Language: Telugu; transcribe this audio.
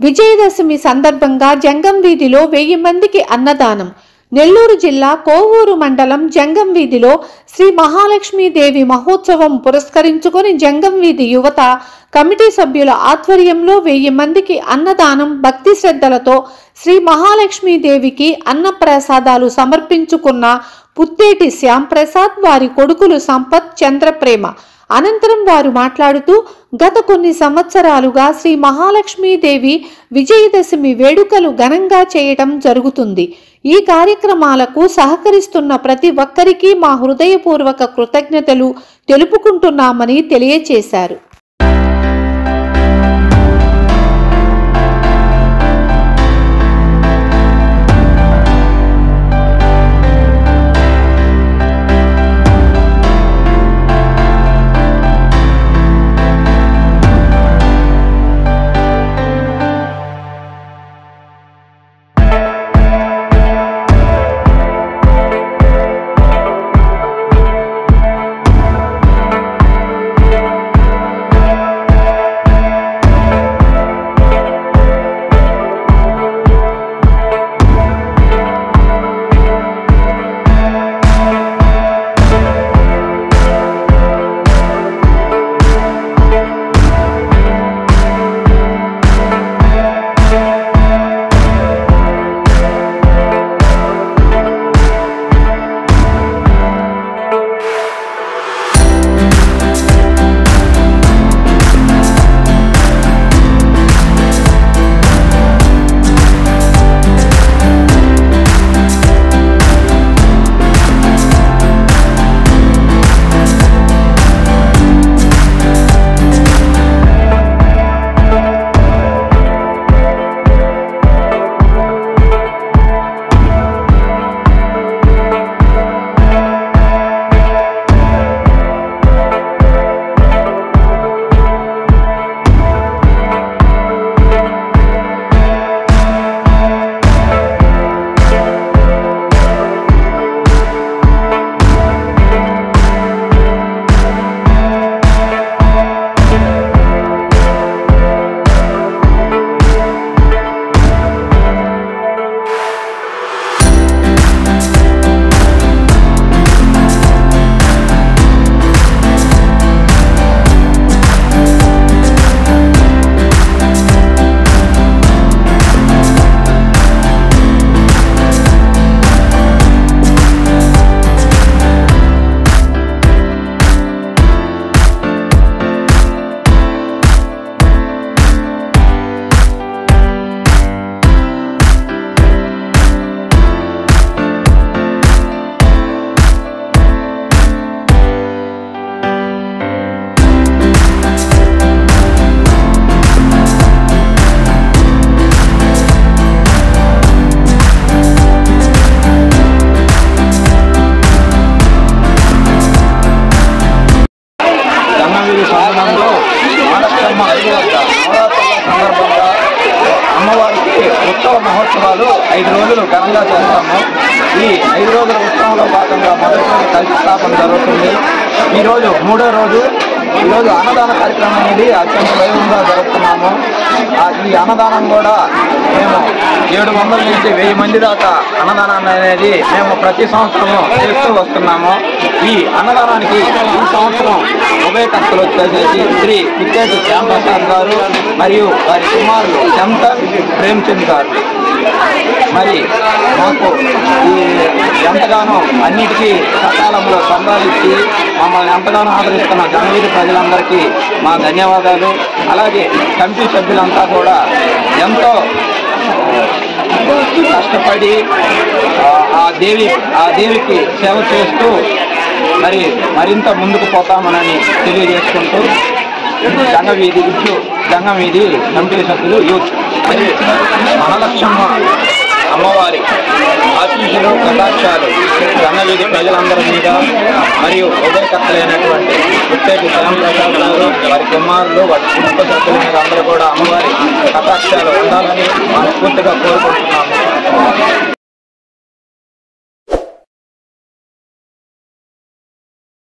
విజయదశమి సందర్భంగా జంగం వీధిలో 1000 మందికి అన్నదానం. నెల్లూరు జిల్లా కోవూరు మండలం జంగం వీధిలో శ్రీ మహాలక్ష్మీదేవి మహోత్సవం పురస్కరించుకొని జంగం వీధి యువత కమిటీ సభ్యుల ఆధ్వర్యంలో 1000 మందికి అన్నదానం భక్తి శ్రద్ధలతో శ్రీ మహాలక్ష్మీదేవికి అన్నప్రసాదాలు సమర్పించుకున్న పుత్తేటి శ్యాంప్రసాద్, వారి కొడుకులు సంపత్, చంద్రప్రేమ. అనంతరం వారు మాట్లాడుతూ గత కొన్ని సంవత్సరాలుగా శ్రీ మహాలక్ష్మీదేవి విజయదశమి వేడుకలు ఘనంగా చేయటం జరుగుతుంది. ఈ కార్యక్రమాలకు సహకరిస్తున్న ప్రతి ఒక్కరికి మా హృదయపూర్వక కృతజ్ఞతలు తెలుపుకుంటున్నామని తెలియజేశారు. అమ్మవారికి ఉత్సవ మహోత్సవాలు 5 రోజులు ఘనంగా చేస్తాము. ఈ 5 రోజుల ఉత్సవంలో భాగంగా మొదటి రోజు కలశ స్థాపన జరుగుతుంది. ఈరోజు 3వ రోజు. ఈరోజు అన్నదాన కార్యక్రమం అనేది అత్యంత వైభవంగా జరుపుతున్నాము. ఈ అన్నదానం కూడా మేము 700 నుంచి 1000 మంది దాకా అన్నదానాన్ని అనేది మేము ప్రతి సంవత్సరము చేస్తూ వస్తున్నాము. ఈ అన్నదానానికి ఈ సంవత్సరం ఉభయకర్తలు వచ్చేసి శ్రీ పుత్తేటి శ్యాంప్రసాద్ గారు మరియు వారి కుమారులు చంతన్, ప్రేమ్చంద్ గారు. మరి మాకు ఈ ఎంతగానో అన్నిటికీ సకాలంలో సంపాదించి మమ్మల్ని ఎంతగానో ఆదరిస్తున్న జనవీధి ప్రజలందరికీ మా ధన్యవాదాలు. అలాగే కమిటీ సభ్యులంతా కూడా ఎంతో కష్టపడి ఆ దేవికి సేవ చేస్తూ మరింత ముందుకు పోతామని తెలియజేసుకుంటూ జంగం వీధి కమిటీ సభ్యులు యూత్ మహాలక్ష్మమ్మ అమ్మవారి ఆశీస్సులు కటాక్షాలు జంగవీధి ప్రజలందరి మీద మరియు ఉభయకర్తలైనటువంటి పుత్తేటి శ్యాంప్రసాద్ గారు, వారి కుమారులు, వారి కుటుంబ సభ్యుల మీద అందరూ కూడా అమ్మవారి కటాక్షాలు ఉండాలని మనస్ఫూర్తిగా కోరుకుంటున్నాము.